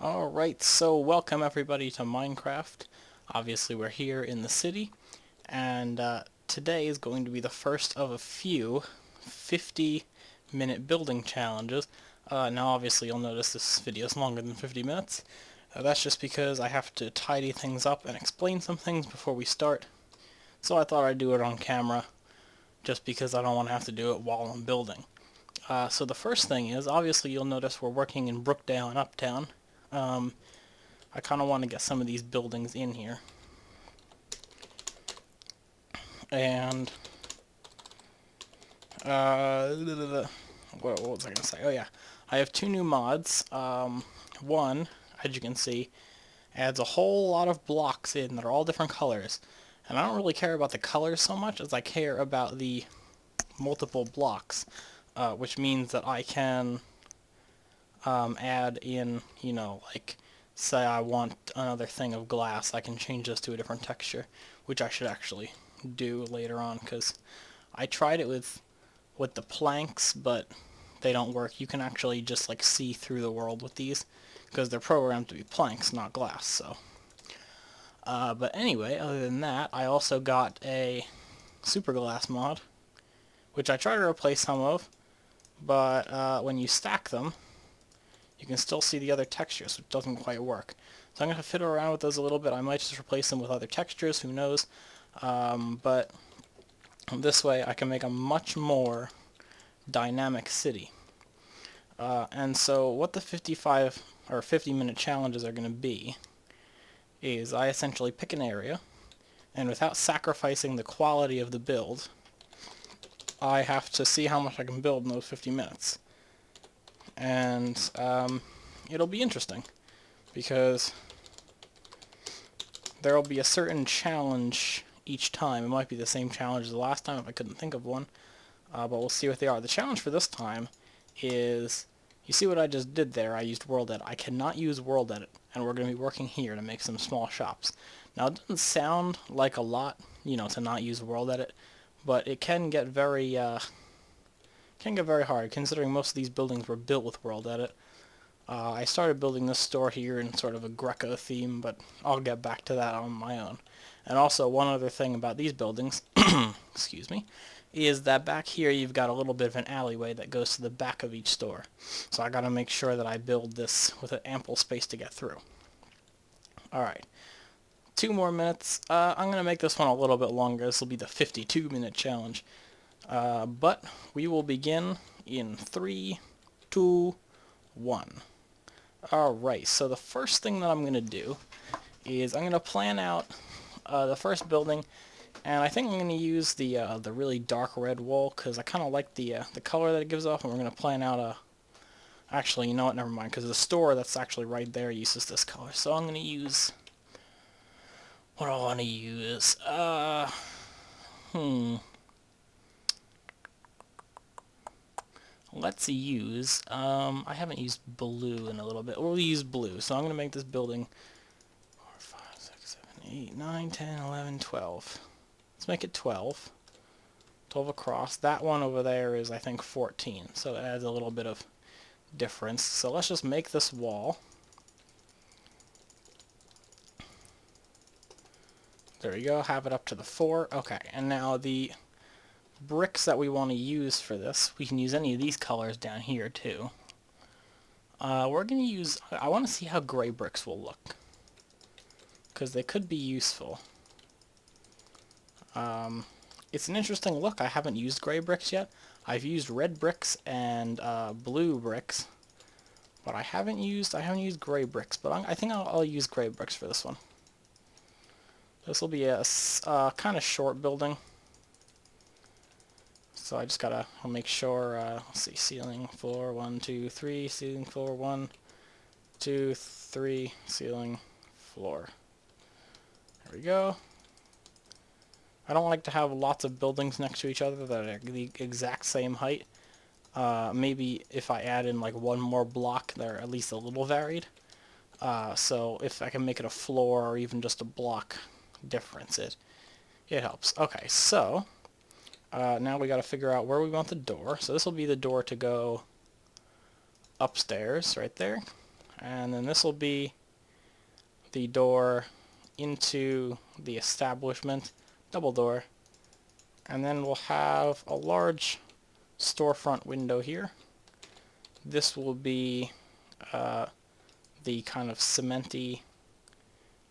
Alright, so welcome everybody to Minecraft. Obviously we're here in the city, and today is going to be the first of a few 50-minute building challenges. Now obviously you'll notice this video is longer than 50 minutes. That's just because I have to tidy things up and explain some things before we start. So I thought I'd do it on camera, just because I don't want to have to do it while I'm building. So the first thing is, obviously you'll notice we're working in Brookdale and Uptown. I kind of want to get some of these buildings in here. And, what was I going to say? Oh yeah, I have two new mods. One, as you can see, adds a whole lot of blocks in that are all different colors. And I don't really care about the colors so much as I care about the multiple blocks, which means that I can add in, like, say I want another thing of glass, I can change this to a different texture, which I should actually do later on, because I tried it with the planks, but they don't work. You can actually just like see through the world with these, because they're programmed to be planks, not glass. So, but anyway, other than that, I also got a super glass mod, which I tried to replace some of, but when you stack them, you can still see the other textures, which doesn't quite work. So I'm going to fiddle around with those a little bit. I might just replace them with other textures, who knows. But this way I can make a much more dynamic city. And so what the 55 or 50-minute challenges are going to be is I essentially pick an area, and without sacrificing the quality of the build, I have to see how much I can build in those 50 minutes. And it'll be interesting, because there will be a certain challenge each time. It might be the same challenge as the last time if I couldn't think of one, but we'll see what they are. The challenge for this time is, you see what I just did there? I used World Edit. I cannot use World Edit, and we're going to be working here to make some small shops. Now, it doesn't sound like a lot, to not use World Edit, but it can get very hard, considering most of these buildings were built with World Edit. I started building this store here in sort of a Greco theme, but I'll get back to that on my own. And also, one other thing about these buildings, excuse me, is that back here you've got a little bit of an alleyway that goes to the back of each store. So I gotta make sure that I build this with an ample space to get through. Alright, 2 more minutes. I'm gonna make this one a little bit longer. This will be the 52-minute challenge. But we will begin in 3, 2, 1. Alright, so the first thing that I'm going to do is I'm going to plan out the first building, and I think I'm going to use the really dark red wool, because I kind of like the color that it gives off, and we're going to plan out a... Actually, you know what, never mind, because the store that's actually right there uses this color, so I'm going to use... What do I want to use? Let's use, I haven't used blue in a little bit. We'll use blue. So I'm going to make this building 4, 5, 6, 7, 8, 9, 10, 11, 12. Let's make it 12. 12 across. That one over there is, I think, 14. So it adds a little bit of difference. So let's just make this wall. There we go. Have it up to the 4. Okay, and now the bricks that we want to use for this, we can use any of these colors down here too. We're going to use, I want to see how gray bricks will look, because they could be useful. It's an interesting look. I haven't used gray bricks yet. I've used red bricks and blue bricks, but I haven't used gray bricks. But I think I'll use gray bricks for this one. This will be a kind of short building. So I just gotta make sure, let's see, ceiling, floor, 1, 2, 3, ceiling, floor, 1, 2, 3, ceiling, floor. There we go. I don't like to have lots of buildings next to each other that are the exact same height. Maybe if I add in like one more block, they're at least a little varied. So if I can make it a floor or even just a block difference, it helps. Okay, so... now we got to figure out where we want the door. So this will be the door to go upstairs, right there. and then this will be the door into the establishment, double door, and then we'll have a large storefront window here. This will be the kind of cementy,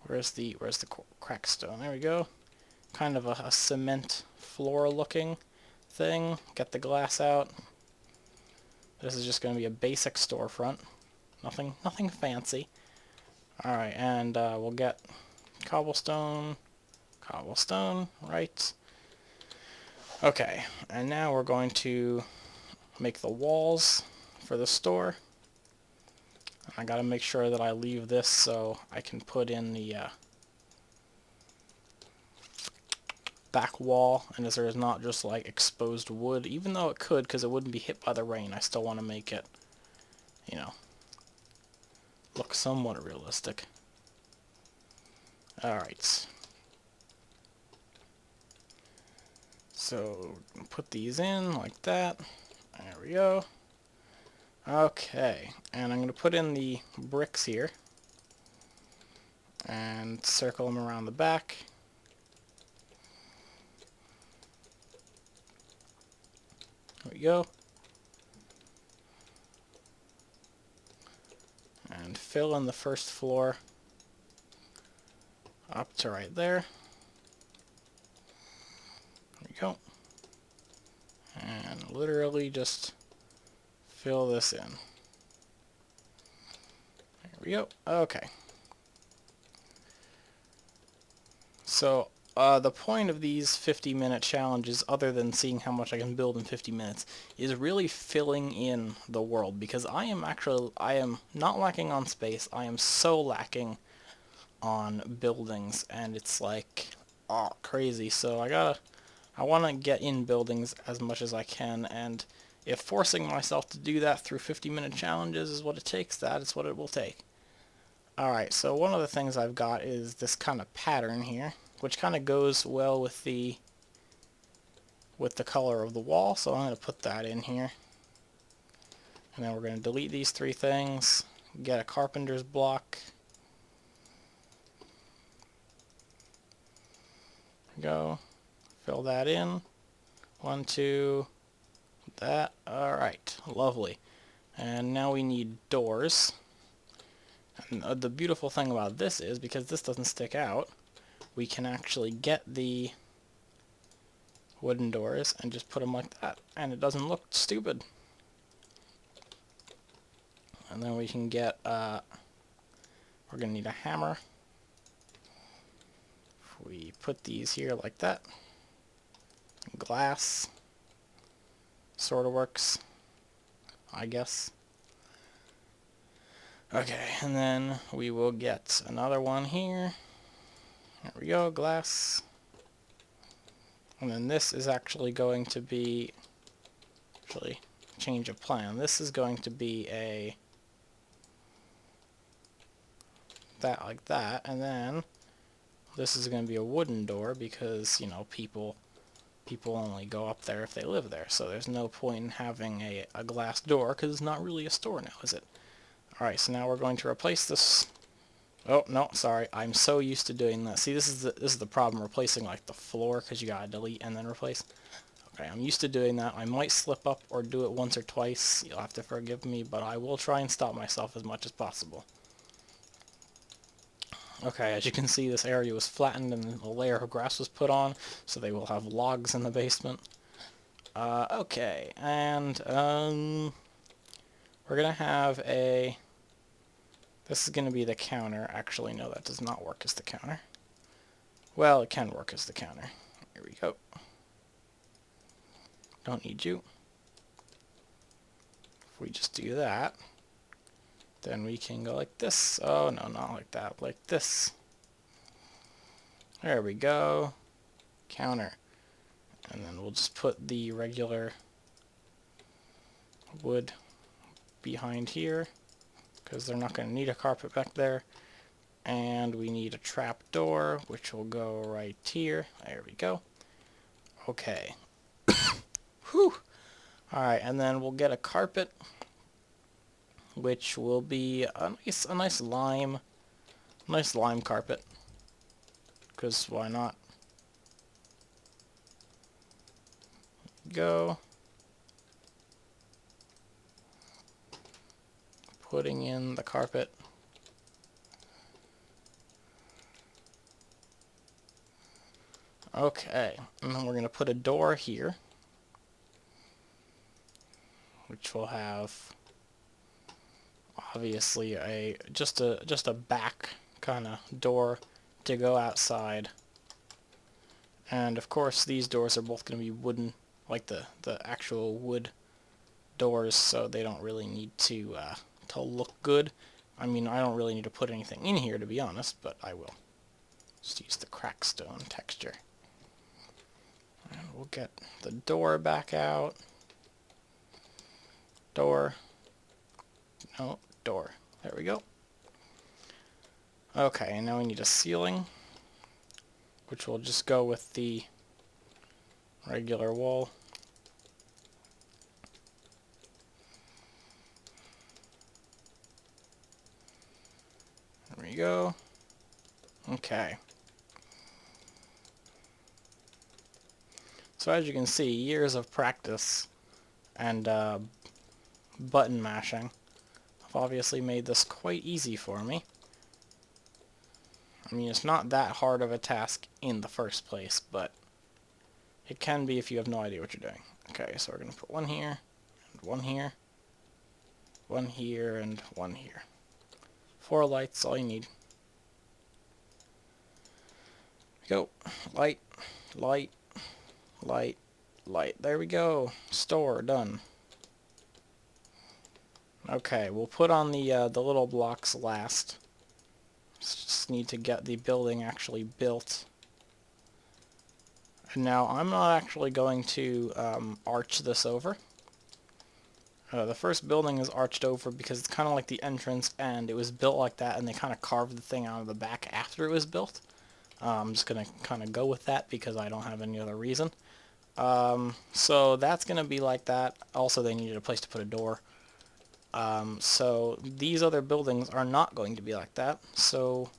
where's the crack stone, there we go, kind of a cement floor looking thing. Get the glass out. This is just going to be a basic storefront, nothing fancy. Alright, and we'll get cobblestone, right. Okay, and now we're going to make the walls for the store. I gotta make sure that I leave this so I can put in the back wall, and as there is not just like exposed wood, even though it could, because it wouldn't be hit by the rain, I still want to make it, you know, look somewhat realistic. Alright. So, put these in like that. There we go. Okay, and I'm going to put in the bricks here and circle them around the back. There we go. And fill in the first floor up to right there. There we go. And literally just fill this in. There we go. Okay. So, the point of these 50-minute challenges, other than seeing how much I can build in 50 minutes, is really filling in the world, because I am not lacking on space, I am so lacking on buildings, and it's like, oh, crazy. So I want to get in buildings as much as I can, and if forcing myself to do that through 50-minute challenges is what it takes, that is what it will take. Alright, so one of the things I've got is this kind of pattern here, which kind of goes well with the color of the wall, so I'm going to put that in here. And then we're going to delete these three things, get a carpenter's block. Go, fill that in. 1, 2, that. Alright, lovely. And now we need doors. And the beautiful thing about this is, because this doesn't stick out, we can actually get the wooden doors and just put them like that, and it doesn't look stupid. And then we can get, we're going to need a hammer. If we put these here like that, glass sort of works, I guess. Okay, and then we will get another one here. There we go, glass. And then this is actually going to be, change of plan. This is going to be that like that, and then this is going to be a wooden door, because, you know, people only go up there if they live there, so there's no point in having a glass door, because it's not really a store now, is it? Alright, so now we're going to replace this. Oh, no, sorry. I'm so used to doing that. See, this is the problem, replacing, like, the floor, because you gotta delete and then replace. Okay, I'm used to doing that. I might slip up or do it once or twice. You'll have to forgive me, but I will try and stop myself as much as possible. Okay, as you can see, this area was flattened and a layer of grass was put on, so they will have logs in the basement. Okay, and, we're gonna have this is going to be the counter. Actually, no, that does not work as the counter. Well, it can work as the counter. Here we go. Don't need you. If we just do that, then we can go like this. Oh, no, not like that. Like this. There we go. Counter. And then we'll just put the regular wood behind here, because they're not going to need a carpet back there. And we need a trap door, which will go right here. There we go. Okay. Whew. Alright, and then we'll get a carpet which will be a nice lime carpet. Because why not? Go. Putting in the carpet. Okay, and then we're going to put a door here, which will have obviously just a back kind of door to go outside. And of course these doors are both going to be wooden, like the actual wood doors, so they don't really need to look good. I mean, I don't really need to put anything in here, to be honest, but I will. Just use the crackstone texture. And we'll get the door back out. Door. No, door. There we go. Okay, and now we need a ceiling, which will just go with the regular wall. There we go. Okay. So as you can see, years of practice and button mashing have obviously made this quite easy for me. I mean, it's not that hard of a task in the first place, but it can be if you have no idea what you're doing. Okay, so we're going to put one here, and one here, one here, and one here. 4 lights, all you need. Go. Light, light, light, light. There we go. Store, done. Okay, we'll put on the little blocks last. Just need to get the building actually built. And now I'm not actually going to arch this over. The first building is arched over because it's kind of like the entrance, and it was built like that, and they kind of carved the thing out of the back after it was built. I'm just going to kind of go with that because I don't have any other reason. So that's going to be like that. Also, they needed a place to put a door. So these other buildings are not going to be like that, so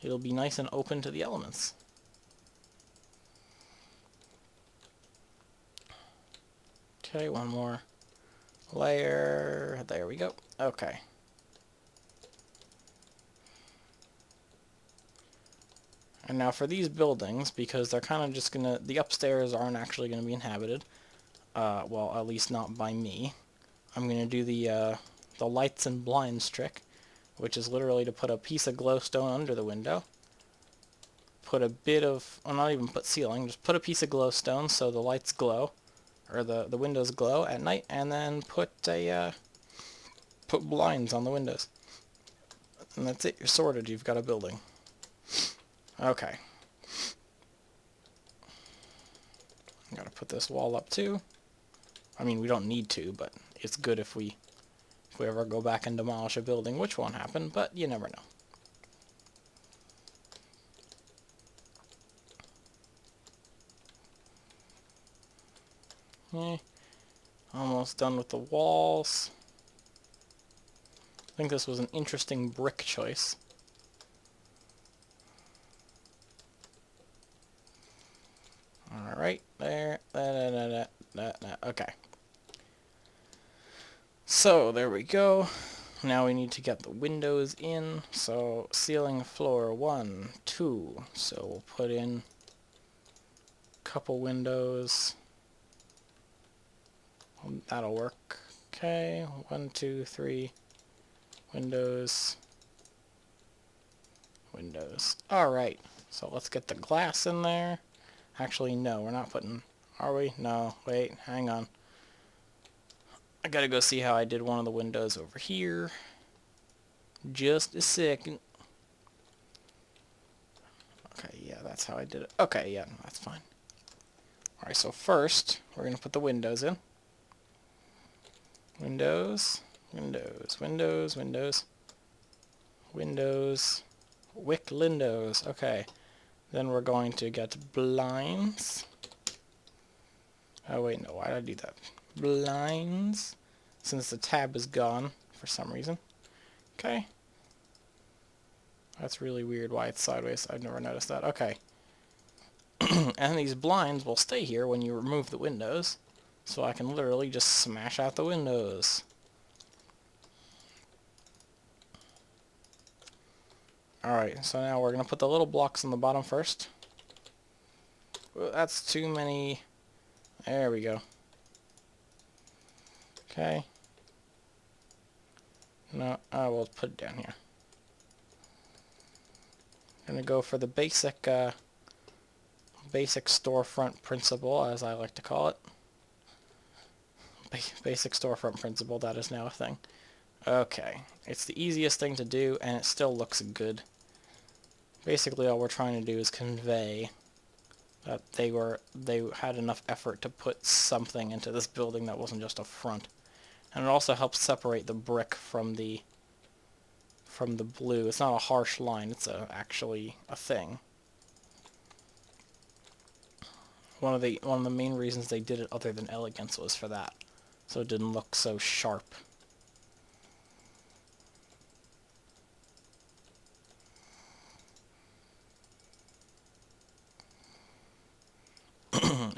it'll be nice and open to the elements. Okay, one more layer. There we go. Okay. And now for these buildings, because they're kind of just gonna, the upstairs aren't actually gonna be inhabited, well, at least not by me. I'm gonna do the lights and blinds trick, which is literally to put a piece of glowstone under the window. Put a bit of, well, not even put ceiling, just put a piece of glowstone so the lights glow, or the windows glow at night, and then put blinds on the windows. And that's it, you're sorted, you've got a building. Okay. I'm gonna put this wall up too. I mean, we don't need to, but it's good if we ever go back and demolish a building, which won't happen, but you never know. Almost done with the walls. I think this was an interesting brick choice. Alright, there. Okay. So, there we go. Now we need to get the windows in. So, ceiling, floor, 1, 2. So, we'll put in a couple windows. That'll work. Okay, 1, 2, 3. Windows. Windows. Alright, so let's get the glass in there. Actually, no, we're not putting... Are we? No, wait, hang on. I gotta go see how I did one of the windows over here. Just a second. Okay, yeah, that's how I did it. Okay, yeah, that's fine. Alright, so first, we're gonna put the windows in. Windows, windows, windows, windows, windows, wick windows. Okay, then we're going to get blinds. Oh wait, no, why did I do that? Blinds, since the tab is gone, for some reason. Okay. That's really weird why it's sideways. I've never noticed that. Okay. And these blinds will stay here when you remove the windows. So I can literally just smash out the windows. Alright, so now we're going to put the little blocks on the bottom first. Well, that's too many. There we go. Okay. No, I will put it down here. I'm going to go for the basic storefront principle, as I like to call it. Basic storefront principle, that is now a thing. Okay, it's the easiest thing to do, and it still looks good. Basically, all we're trying to do is convey that they had enough effort to put something into this building that wasn't just a front. And it also helps separate the brick from the blue. It's not a harsh line, it's actually a thing. One of the main reasons they did it other than elegance was for that. So it didn't look so sharp.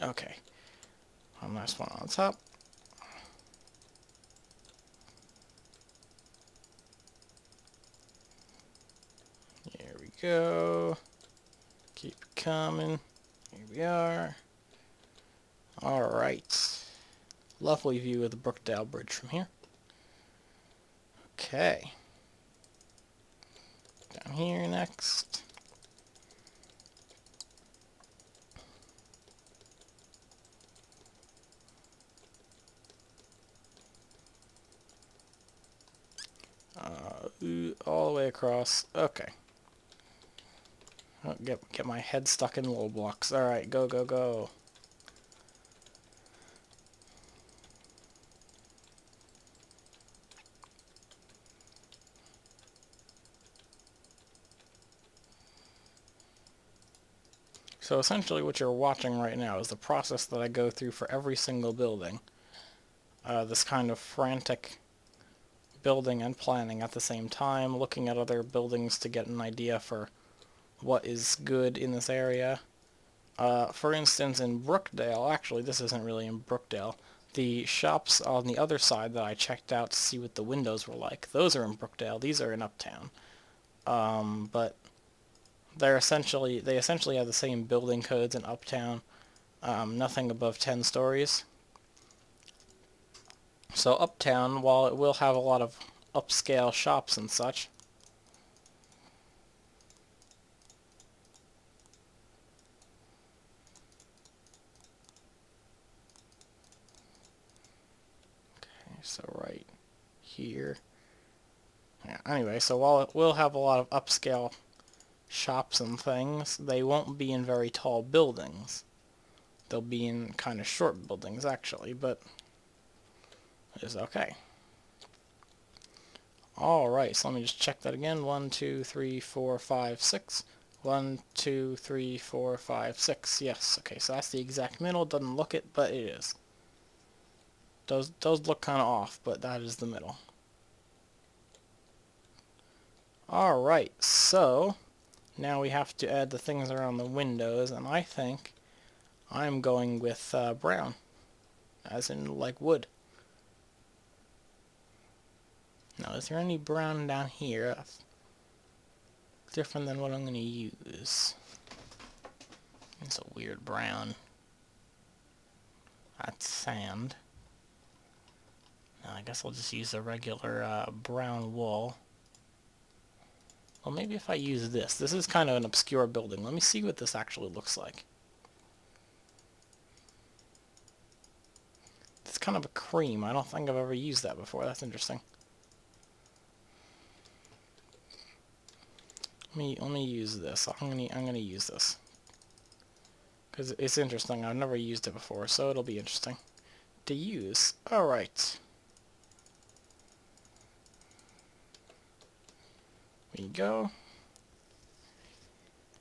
Okay. One last one on top. Here we go. Keep it coming. Here we are. Alright. Lovely view of the Brookdale Bridge from here. Okay. Down here next. All the way across. Okay. Oh, get my head stuck in little blocks. Alright, go, go, go. So essentially what you're watching right now is the process that I go through for every single building. This kind of frantic building and planning at the same time, looking at other buildings to get an idea for what is good in this area. For instance, in Brookdale, actually this isn't really in Brookdale, the shops on the other side that I checked out to see what the windows were like, those are in Brookdale, these are in Uptown. But they essentially have the same building codes in Uptown, nothing above 10 stories. So Uptown, while it will have a lot of upscale shops and such, okay, so right here. Yeah, anyway, so while it will have a lot of upscale shops and things, they won't be in very tall buildings. They'll be in kind of short buildings, actually, but it's okay. Alright, so let me just check that again. 1, 2, 3, 4, 5, 6. 1, 2, 3, 4, 5, 6. Yes, okay, so that's the exact middle. Doesn't look it, but it is. Does look kind of off, but that is the middle. Alright, so now we have to add the things around the windows, and I think I'm going with brown, as in like wood. Now, is there any brown down here that's different than what I'm going to use? It's a weird brown. That's sand. Now, I guess I'll just use the regular brown wool. Well, maybe if I use this. This is kind of an obscure building. Let me see what this actually looks like. It's kind of a cream. I don't think I've ever used that before. That's interesting. Let me use this. I'm gonna use this because it's interesting. I've never used it before, so it'll be interesting to use. All right. There you go.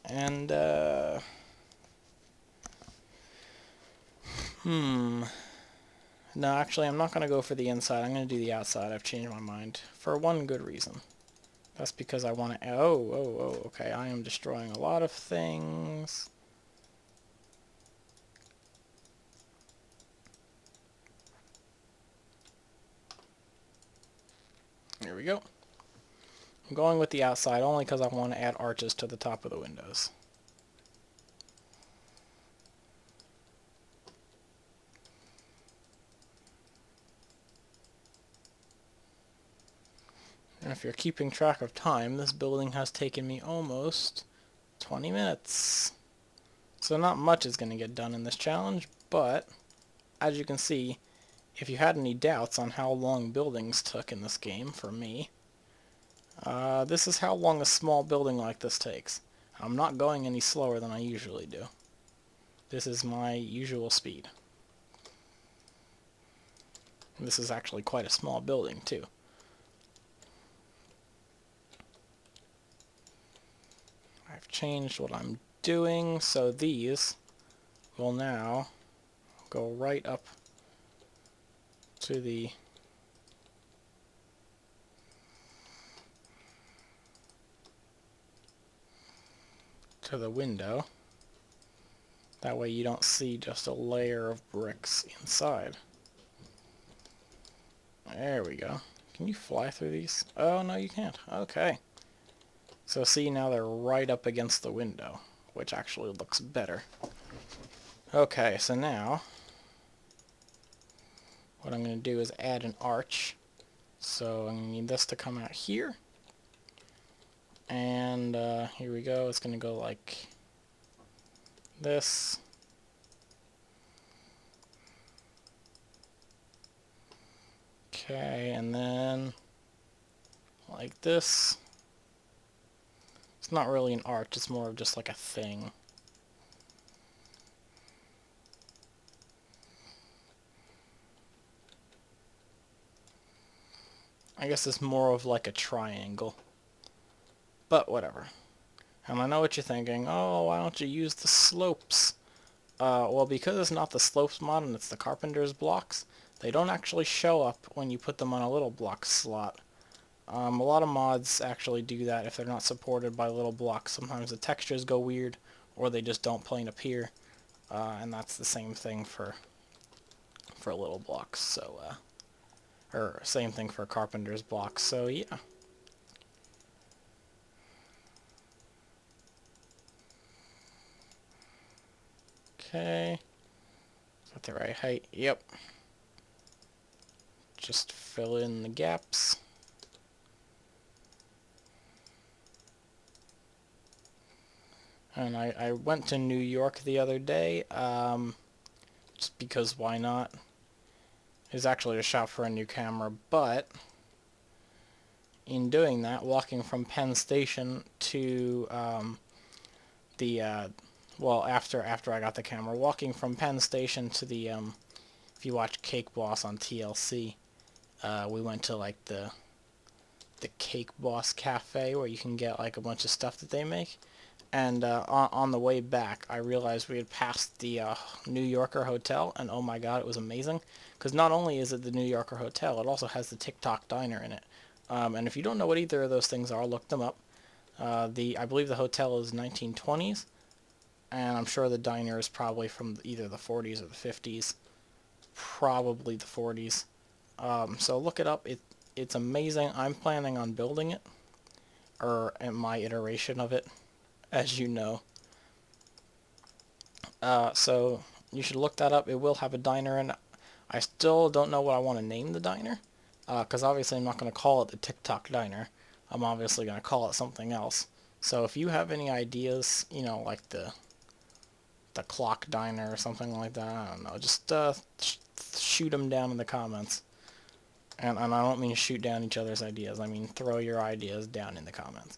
And No, actually, I'm not going to go for the inside. I'm going to do the outside. I've changed my mind. For one good reason. That's because I want to... Oh, okay. I am destroying a lot of things. Here we go. I'm going with the outside only because I want to add arches to the top of the windows. And if you're keeping track of time, this building has taken me almost 20 minutes. So not much is going to get done in this challenge, but as you can see, if you had any doubts on how long buildings took in this game for me, this is how long a small building like this takes. I'm not going any slower than I usually do. This is my usual speed. This is actually quite a small building too. I've changed what I'm doing, so these will now go right up to the window. That way you don't see just a layer of bricks inside. There we go. Can you fly through these? Oh, no you can't. Okay. So see, now they're right up against the window, which actually looks better. Okay, so now what I'm going to do is add an arch. So I'm going to need this to come out here. And here we go. It's going to go like this. Okay, and then like this. It's not really an arch, it's more of just like a thing. I guess it's more of like a triangle. But whatever. And I know what you're thinking, oh, why don't you use the slopes? Well, because it's not the slopes mod and it's the carpenter's blocks, they don't actually show up when you put them on a little block slot. A lot of mods actually do that if they're not supported by little blocks. Sometimes the textures go weird, or they just don't plain appear. And that's the same thing for little blocks. So, or same thing for carpenter's blocks. So yeah. Okay. Is that the right height? Yep. Just fill in the gaps. And I went to New York the other day, just because why not? It was actually to shop for a new camera, but in doing that, walking from Penn Station to well, after I got the camera, walking from Penn Station to the if you watch Cake Boss on TLC, we went to like the Cake Boss Cafe where you can get like a bunch of stuff that they make. And on the way back, I realized we had passed the New Yorker Hotel, and oh my god, it was amazing. Because not only is it the New Yorker Hotel, it also has the TikTok Diner in it. And if you don't know what either of those things are, look them up. I believe the hotel is 1920s, and I'm sure the diner is probably from either the 40s or the 50s. Probably the 40s. So look it up. It's amazing. I'm planning on building it, or my iteration of it, as you know. So you should look that up. It will have a diner in it. I still don't know what I want to name the diner, because obviously I'm not going to call it the TikTok Diner. I'm obviously going to call it something else. So if you have any ideas, you know, like the Clock Diner or something like that, I don't know, just shoot them down in the comments. And I don't mean shoot down each other's ideas. I mean throw your ideas down in the comments.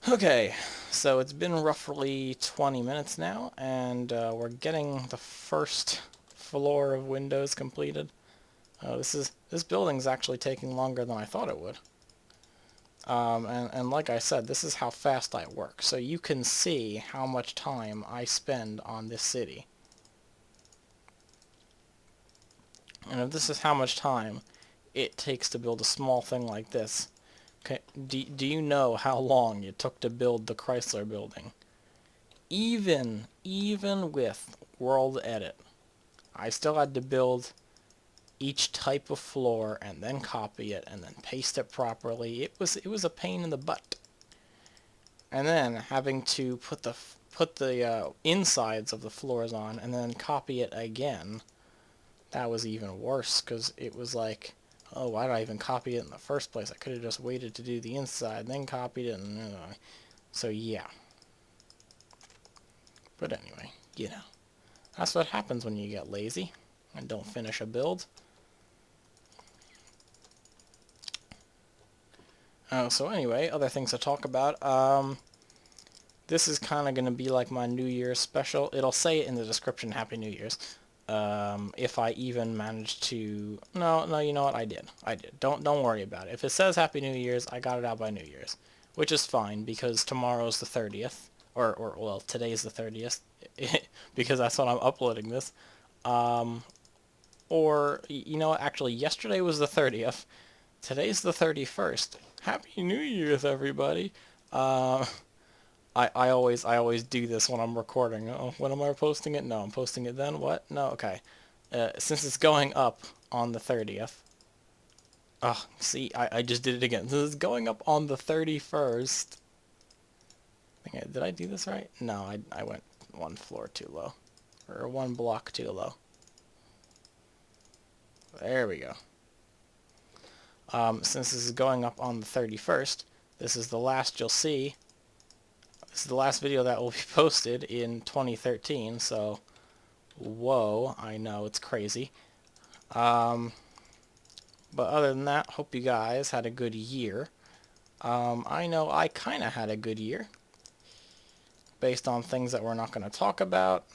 Okay, so it's been roughly 20 minutes now, and we're getting the first floor of windows completed. This building's actually taking longer than I thought it would. And like I said, this is how fast I work, so you can see how much time I spend on this city. And if this is how much time it takes to build a small thing like this, okay, do you know how long it took to build the Chrysler Building? Even with World Edit, I still had to build each type of floor and then copy it and then paste it properly. It was a pain in the butt. And then having to put the insides of the floors on and then copy it again. That was even worse because it was like, oh, why did I even copy it in the first place? I could have just waited to do the inside, then copied it, and so yeah. But anyway, that's what happens when you get lazy and don't finish a build. So anyway, other things to talk about. This is kind of going to be like my New Year's special. It'll say it in the description, Happy New Year's. If I even managed to... No, you know what? I did. Don't worry about it. If it says Happy New Year's, I got it out by New Year's. Which is fine, because tomorrow's the 30th. Well, today's the 30th. Because that's when I'm uploading this. Or, you know what? Actually, yesterday was the 30th. Today's the 31st. Happy New Year's, everybody. I always do this when I'm recording. Oh, when am I posting it? No, I'm posting it then. What? No, okay. Since it's going up on the 30th. Oh, see, I just did it again. Since it's going up on the 31st. Did I do this right? No, I went one floor too low. Or one block too low. There we go. Since this is going up on the 31st, this is the last you'll see. This is the last video that will be posted in 2013, so whoa, I know, it's crazy. But other than that, hope you guys had a good year. I know I kind of had a good year, based on things that we're not going to talk about,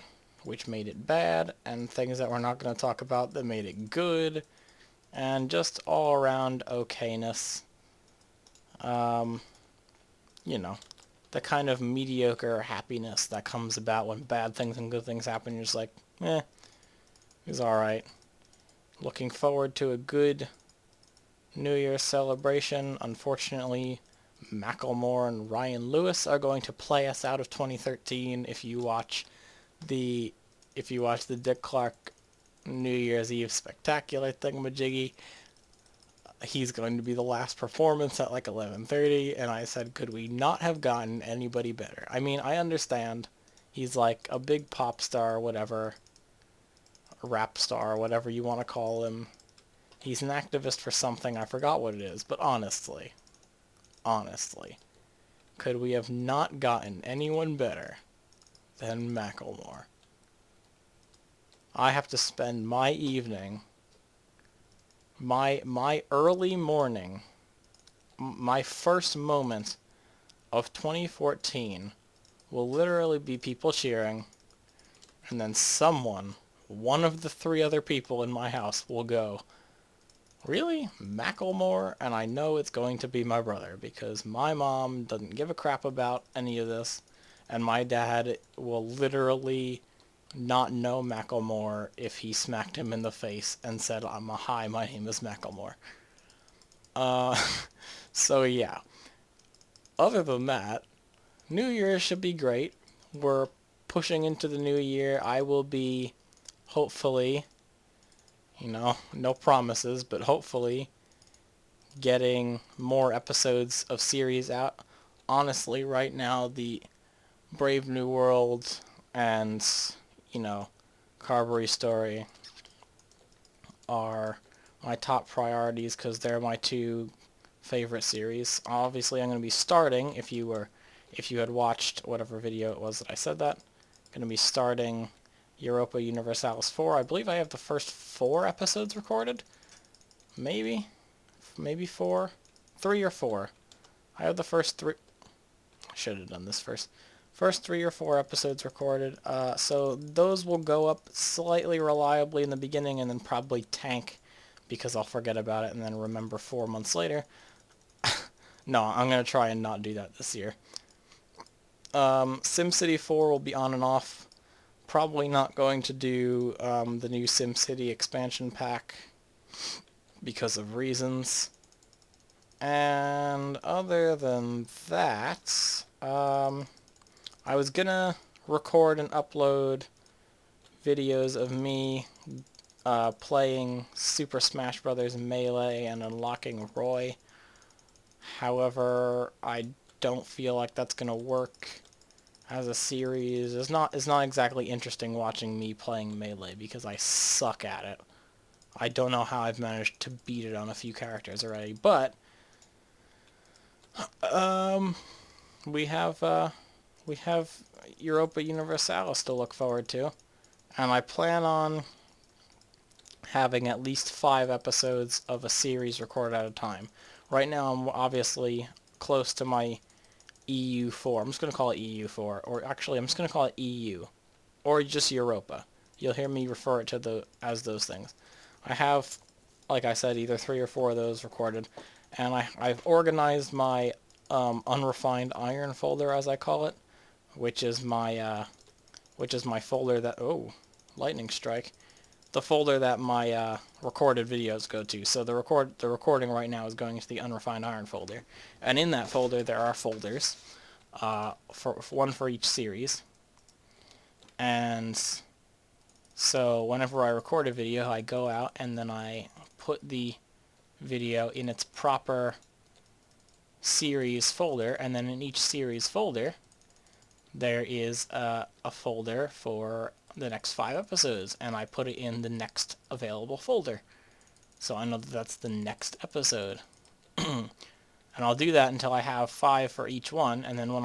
which made it bad, and things that we're not going to talk about that made it good, and just all around okayness. You know, the kind of mediocre happiness that comes about when bad things and good things happen. You're just like, it's alright. Looking forward to a good New Year's celebration. Unfortunately, Macklemore and Ryan Lewis are going to play us out of 2013 if you watch the Dick Clark New Year's Eve Spectacular thingamajiggy. He's going to be the last performance at like 11:30, and I said, could we not have gotten anybody better? I mean, I understand he's like a big pop star, whatever, a rap star, whatever you want to call him. He's an activist for something, I forgot what it is, but honestly, could we have not gotten anyone better than Macklemore? I have to spend my evening, my early morning, my first moment of 2014 will literally be people cheering, and then one of the three other people in my house will go, really? Macklemore? And I know it's going to be my brother, because my mom doesn't give a crap about any of this, and my dad will literally not know Macklemore if he smacked him in the face and said, hi, my name is Macklemore. So yeah. Other than that, New Year should be great. We're pushing into the new year. I will be, hopefully, no promises, but hopefully getting more episodes of series out. Honestly, right now, the Brave New World and, Carberry Story are my top priorities because they're my two favorite series. Obviously, I'm going to be starting, if you had watched whatever video it was that I said that, going to be starting Europa Universalis 4. I believe I have the first 4 episodes recorded. Maybe 4. 3 or 4. I have the first 3. I should have done this first. First 3 or 4 episodes recorded. So those will go up slightly reliably in the beginning and then probably tank because I'll forget about it and then remember 4 months later. No, I'm going to try and not do that this year. SimCity 4 will be on and off Probably not going to do the new SimCity expansion pack because of reasons. And other than that, I was gonna record and upload videos of me playing Super Smash Bros. Melee and unlocking Roy. However, I don't feel like that's gonna work as a series. It's not exactly interesting watching me playing Melee because I suck at it. I don't know how I've managed to beat it on a few characters already, but we have Europa Universalis to look forward to, and I plan on having at least 5 episodes of a series recorded at a time. Right now I'm obviously close to my EU4. I'm just going to call it EU4, or actually I'm just going to call it EU, or just Europa. You'll hear me refer to as those things. I have, like I said, either 3 or 4 of those recorded, and I've organized my unrefined iron folder, as I call it, which is my folder that, oh, lightning strike, the folder that my recorded videos go to. So the recording right now is going into the unrefined iron folder, and in that folder there are folders, for one for each series. And so whenever I record a video, I go out and then I put the video in its proper series folder, and then in each series folder there is a folder for the next 5 episodes, and I put it in the next available folder. So I know that that's the next episode. And I'll do that until I have 5 for each one, and then when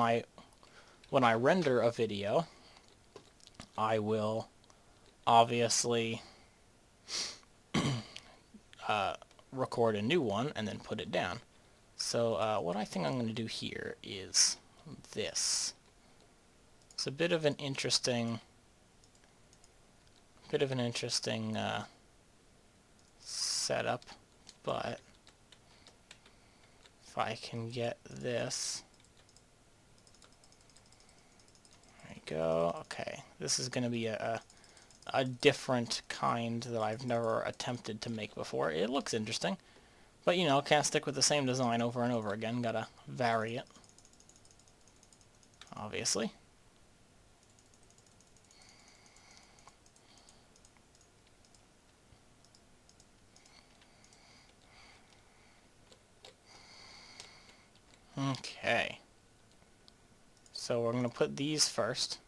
I render a video, I will obviously record a new one and then put it down. So what I think I'm going to do here is this. It's a bit of an interesting setup, but if I can get this, there you go. Okay, this is going to be a different kind that I've never attempted to make before. It looks interesting, but you know, can't stick with the same design over and over again. Gotta vary it, obviously. Okay, so we're going to put these first.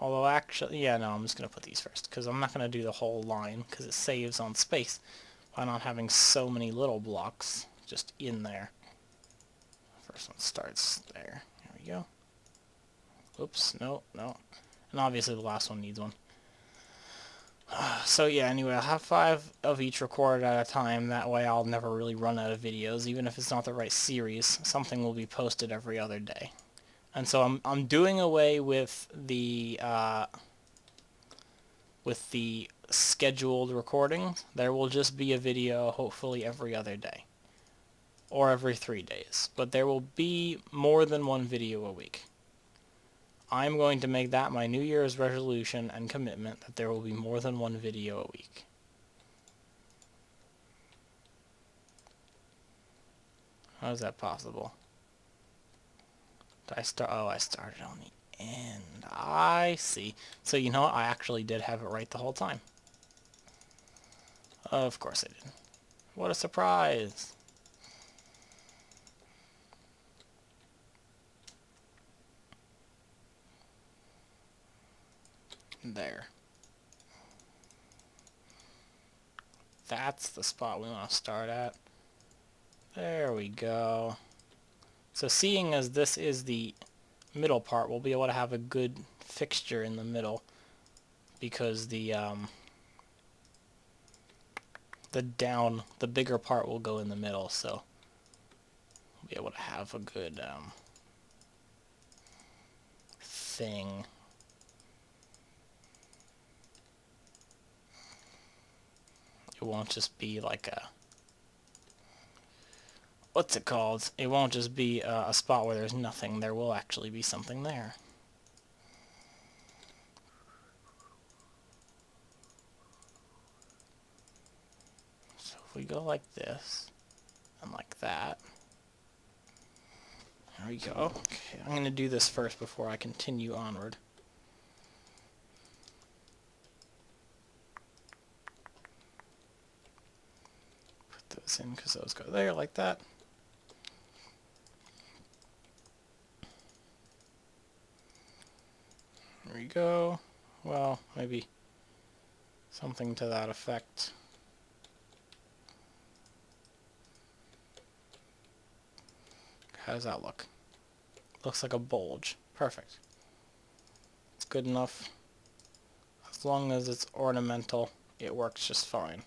Although actually, yeah, no, I'm just going to put these first, because I'm not going to do the whole line, because it saves on space by not having so many little blocks just in there. First one starts there. There we go. Oops, no. And obviously the last one needs one. So yeah, anyway, I'll have 5 of each recorded at a time. That way I'll never really run out of videos. Even if it's not the right series, something will be posted every other day. And so I'm doing away with the scheduled recordings. There will just be a video hopefully every other day, or every 3 days. But there will be more than one video a week. I'm going to make that my New Year's resolution and commitment, that there will be more than one video a week. How is that possible? Did I start? Oh, I started on the end. I see. So you know what? I actually did have it right the whole time. Of course I did. What a surprise! There. That's the spot we want to start at. There we go. So seeing as this is the middle part, we'll be able to have a good fixture in the middle, because the bigger part will go in the middle, so we'll be able to have a good thing. It won't just be like a, what's it called? It won't just be a spot where there's nothing. There will actually be something there. if we go like this, and like that. There we go. Okay, I'm going to do this first before I continue onward. Put those in because those go there like that. There we go. Well, maybe something to that effect. How does that look? Looks like a bulge. Perfect. It's good enough. As long as it's ornamental, it works just fine.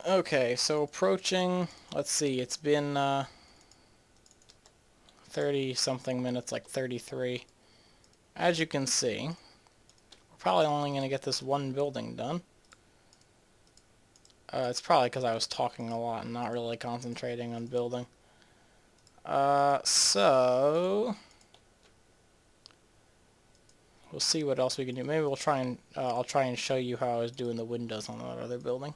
Okay, so approaching, let's see, it's been 30-something minutes, like 33. As you can see, we're probably only going to get this one building done. It's probably because I was talking a lot and not really concentrating on building. So we'll see what else we can do. Maybe we'll try and I'll try and show you how I was doing the windows on that other building.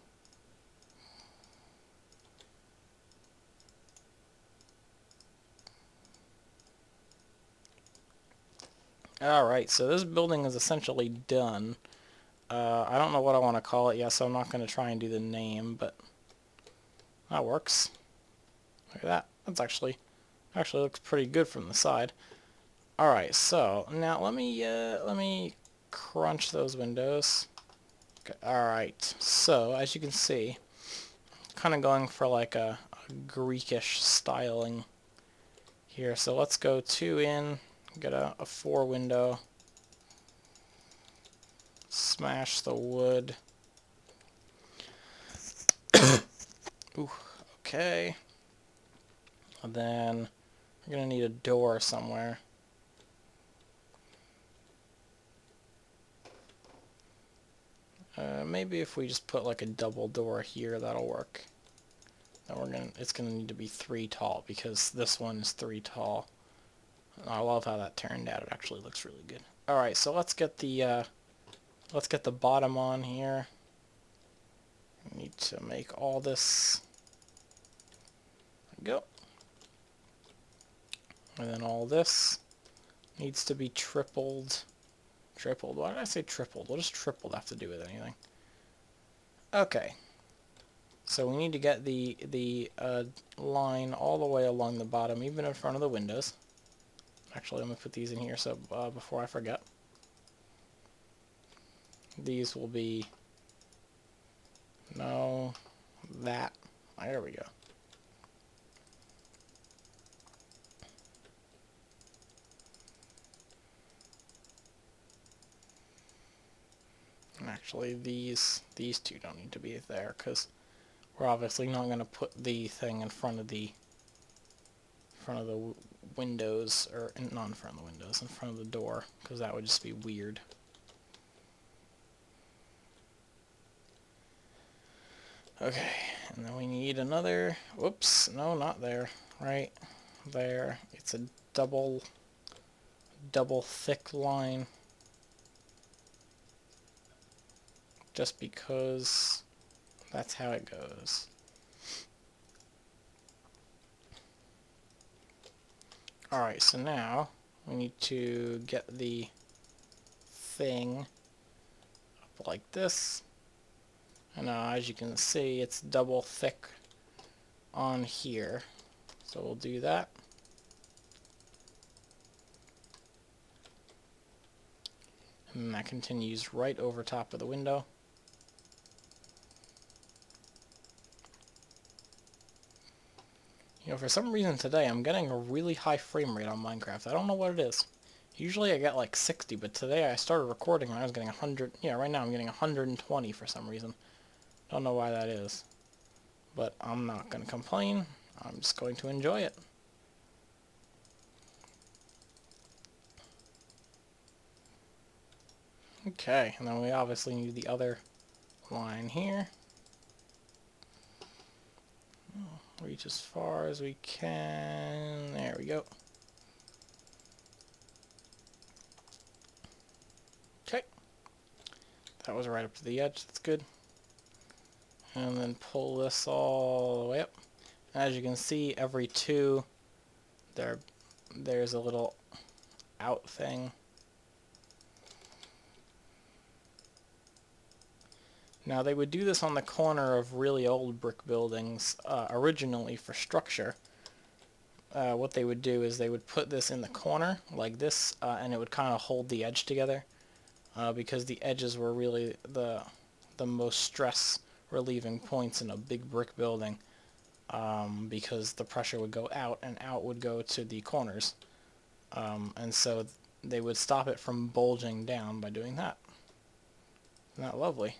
Alright, so this building is essentially done. I don't know what I want to call it yet, so I'm not going to try and do the name, but that works. Look at that. That's actually looks pretty good from the side. Alright, so now let me crunch those windows. Okay, alright, so as you can see, kind of going for like a Greekish styling here. So let's go 2 in, get a 4 window, smash the wood. Ooh, okay. And then we're going to need a door somewhere. Maybe if we just put like a double door here, that'll work. Then it's gonna need to be 3 tall because this one is 3 tall. I love how that turned out. It actually looks really good. All right, so let's get the bottom on here. We need to make all this. There we go. And then all this needs to be tripled. Tripled? Why did I say tripled? What does tripled have to do with anything? Okay. So we need to get the line all the way along the bottom, even in front of the windows. Actually, I'm going to put these in here so before I forget. These will be... No, that. There we go. And actually, these 2 don't need to be there because we're obviously not going to put the thing in front of the windows, or not in front of the windows, in front of the door, because that would just be weird. Okay, and then we need another, whoops, no, not there, right there. It's a double thick line, just because that's how it goes. Alright, so now we need to get the thing up like this. And as you can see, it's double thick on here. So we'll do that. And that continues right over top of the window. You know, for some reason today I'm getting a really high frame rate on Minecraft. I don't know what it is. Usually I get like 60, but today I started recording and I was getting 100. Yeah, right now I'm getting 120 for some reason. Don't know why that is. But I'm not going to complain. I'm just going to enjoy it. Okay, and then we obviously need the other line here. Reach as far as we can. There we go. that was right up to the edge. That's good. And then pull this all the way up. As you can see, every two, there's a little out thing. Now they would do this on the corner of really old brick buildings originally for structure. What they would do is they would put this in the corner like this, and it would kind of hold the edge together because the edges were really the most stress relieving points in a big brick building, because the pressure would go out and out would go to the corners, and so they would stop it from bulging down by doing that. Isn't that lovely?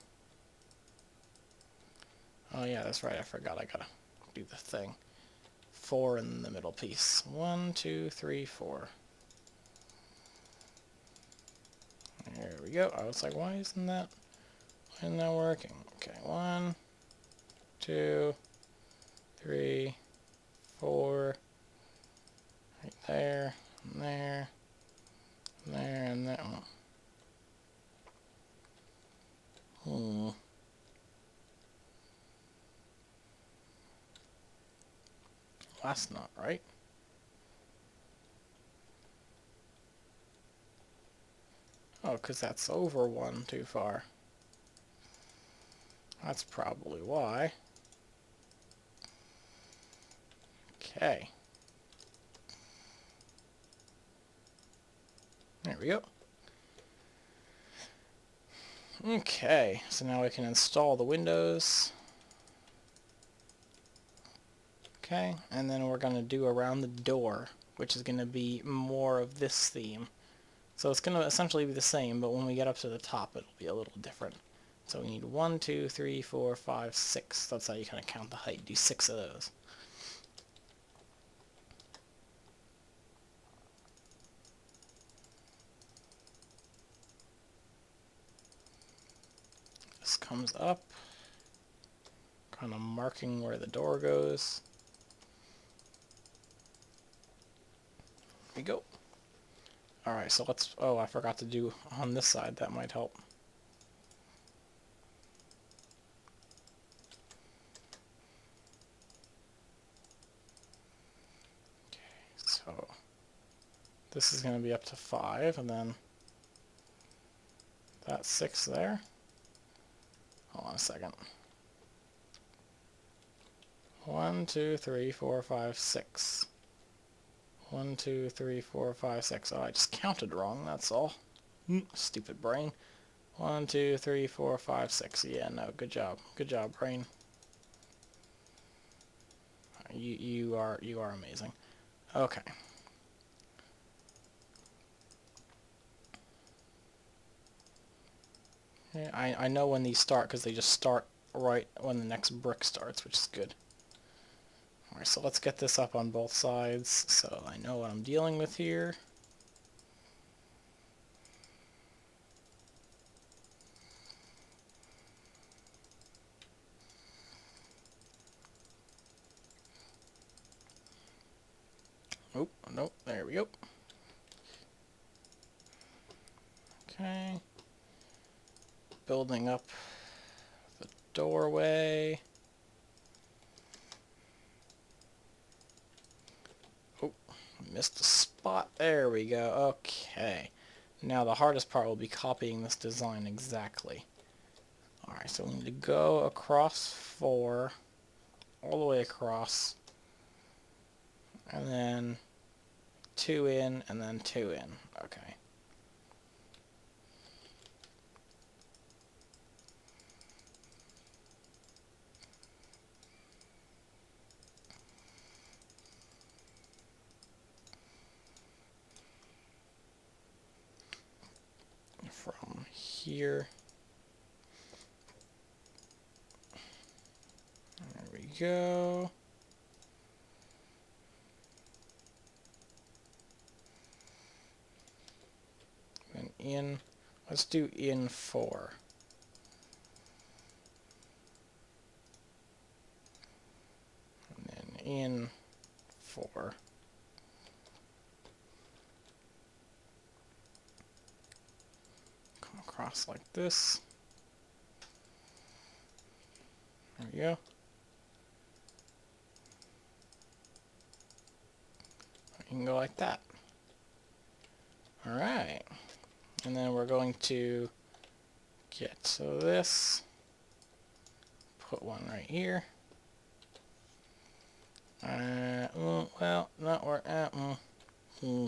Oh yeah, that's right, I forgot I gotta do the thing. 4 in the middle piece. 1, 2, 3, 4. There we go. I was like, why isn't that working? Okay, 1, 2, 3, 4. Right there, and there, and there, and that one. That's not right. Oh, because that's over 1 too far. That's probably why. Okay. There we go. Okay, so now we can install the windows. Okay, and then we're going to do around the door, which is going to be more of this theme. So it's going to essentially be the same, but when we get up to the top, it'll be a little different. So we need 1, 2, 3, 4, 5, 6. That's how you kind of count the height. Do 6 of those. This comes up, kind of marking where the door goes. There we go. Alright, so let's... Oh, I forgot to do on this side. That might help. Okay, so this is going to be up to 5, and then that's 6 there. Hold on a second. 1, 2, 3, 4, 5, 6. 1, 2, 3, 4, 5, 6. Oh, I just counted wrong, that's all. Stupid brain. 1, 2, 3, 4, 5, 6. Yeah, no, good job. Good job, brain. You are amazing. Okay. Yeah, I know when these start because they just start right when the next brick starts, which is good. Alright, so let's get this up on both sides so I know what I'm dealing with here. Oh, nope, there we go. Okay. Building up the doorway. Oh, missed a spot. There we go. Okay. Now the hardest part will be copying this design exactly. Alright, so we need to go across 4, all the way across, and then 2 in, and then 2 in. Okay. From here. There we go. And in, let's do in 4. And then in 4. Come across like this. There we go. You can go like that. Alright. And then we're going to get this. Put one right here. Well, not where. No,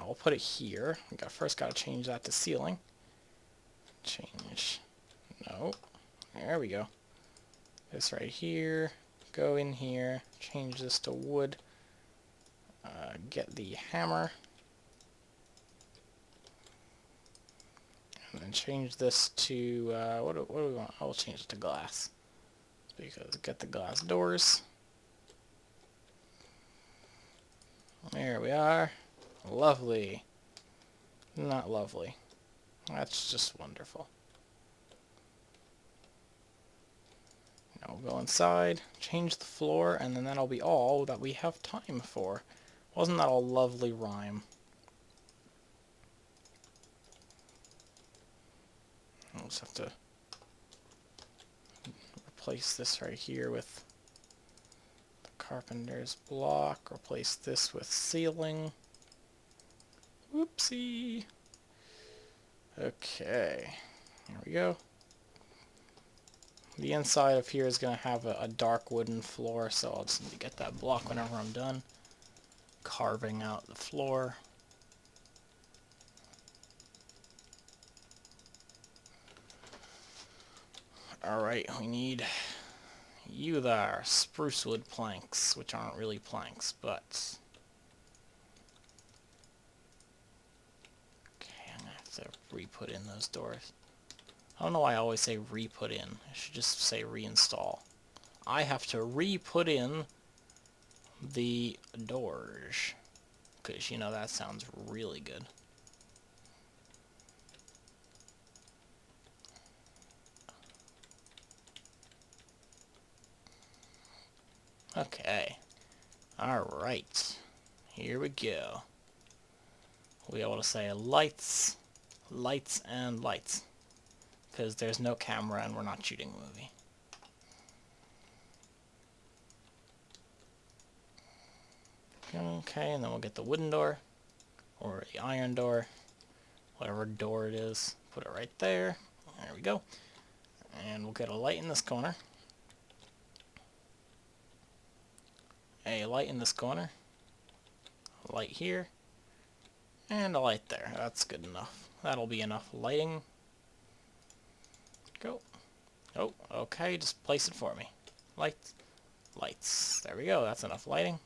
we'll put it here. First got to change that to ceiling. Change. No. There we go. This right here. Go in here. Change this to wood. Get the hammer. And then change this to, what do we want? I'll change it to glass. Because get the glass doors. There we are. Lovely. Not lovely. That's just wonderful. Now we'll go inside, change the floor, and then that'll be all that we have time for. Wasn't that a lovely rhyme? I'll just have to replace this right here with the carpenter's block. Replace this with ceiling. Whoopsie. Okay. There we go. The inside of here is going to have a dark wooden floor, so I'll just need to get that block whenever I'm done carving out the floor. Alright, we need you there, spruce wood planks, which aren't really planks, but... Okay, I'm going to have to re-put in those doors. I don't know why I always say re-put in. I should just say reinstall. I have to re-put in the doors. Because, you know, that sounds really good. Okay. Alright. Here we go. We'll be able to say lights, lights, and lights. Because there's no camera and we're not shooting a movie. Okay, and then we'll get the wooden door, or the iron door, whatever door it is. Put it right there. There we go. And we'll get a light in this corner. A light in this corner. A light here. And a light there. That's good enough. That'll be enough lighting. Go. Oh, okay, just place it for me. Lights. Lights. There we go, that's enough lighting.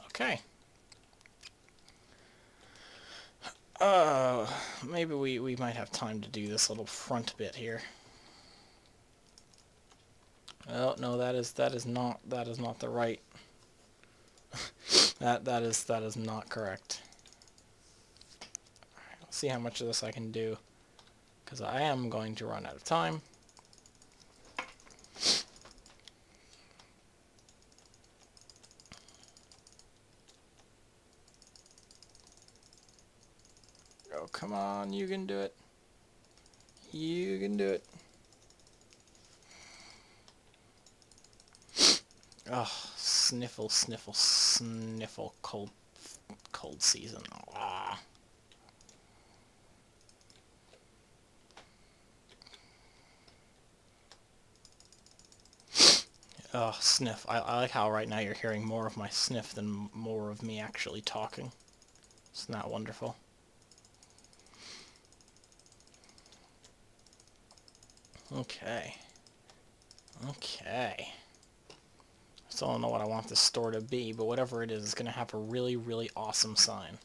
Okay. Maybe we might have time to do this little front bit here. Oh, no, that is not the right. that is not correct. Alright, let's see how much of this I can do, because I am going to run out of time. Oh, come on, you can do it. You can do it. Oh, sniffle, sniffle, sniffle, cold season. Ah. Oh, sniff. I like how right now you're hearing more of my sniff than more of me actually talking. Isn't that wonderful? Okay. Okay. Still don't know what I want this store to be, but whatever it is, it's going to have a really, really awesome sign.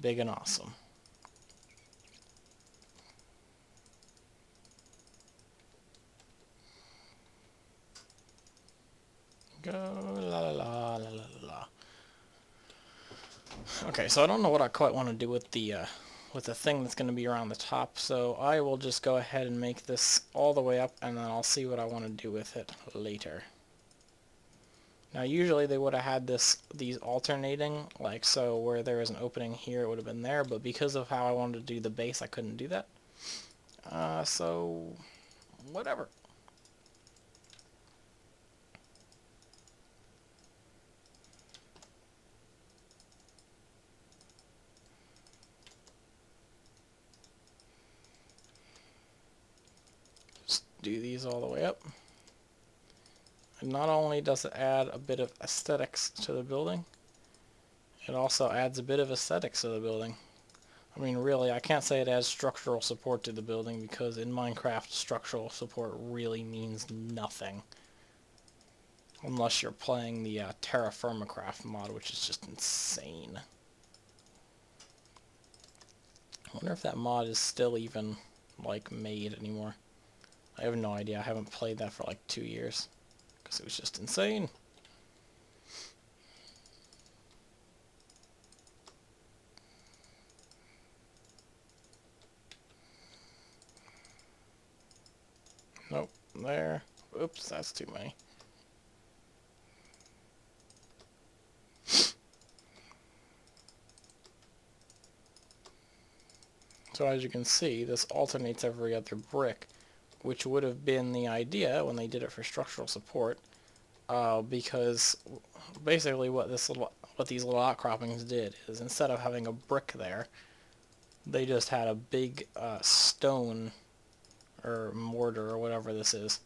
Big and awesome. Go la la la la la la. Okay, so I don't know what I quite want to do with the thing that's going to be around the top, so I will just go ahead and make this all the way up, and then I'll see what I want to do with it later. Now usually they would have had these alternating, like so where there was an opening here it would have been there, but because of how I wanted to do the base I couldn't do that. So whatever. do these all the way up. And not only does it add a bit of aesthetics to the building, it also adds a bit of aesthetics to the building. I mean, really, I can't say it adds structural support to the building because in Minecraft, structural support really means nothing. Unless you're playing the Terra Firmacraft mod, which is just insane. I wonder if that mod is still even, like, made anymore. I have no idea. I haven't played that for, like, 2 years. Because it was just insane. Nope. There. Oops, that's too many. So as you can see, this alternates every other brick, which would have been the idea when they did it for structural support, because basically what these little outcroppings did is instead of having a brick there, they just had a big stone or mortar or whatever this is.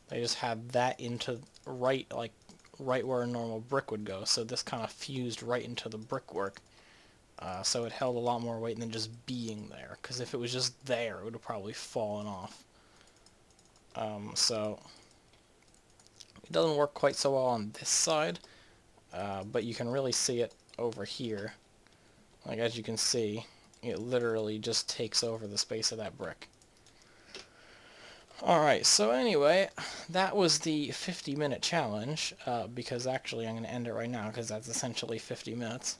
They just had that into right where a normal brick would go. So this kind of fused right into the brickwork. So it held a lot more weight than just being there. Because if it was just there, it would have probably fallen off. So it doesn't work quite so well on this side, but you can really see it over here. Like, as you can see, it literally just takes over the space of that brick. Alright, so anyway, that was the 50-minute challenge, because actually I'm going to end it right now, because that's essentially 50 minutes.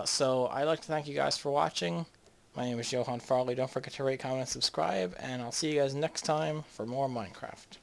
So I'd like to thank you guys for watching. My name is Johan Farley. Don't forget to rate, comment, and subscribe, and I'll see you guys next time for more Minecraft.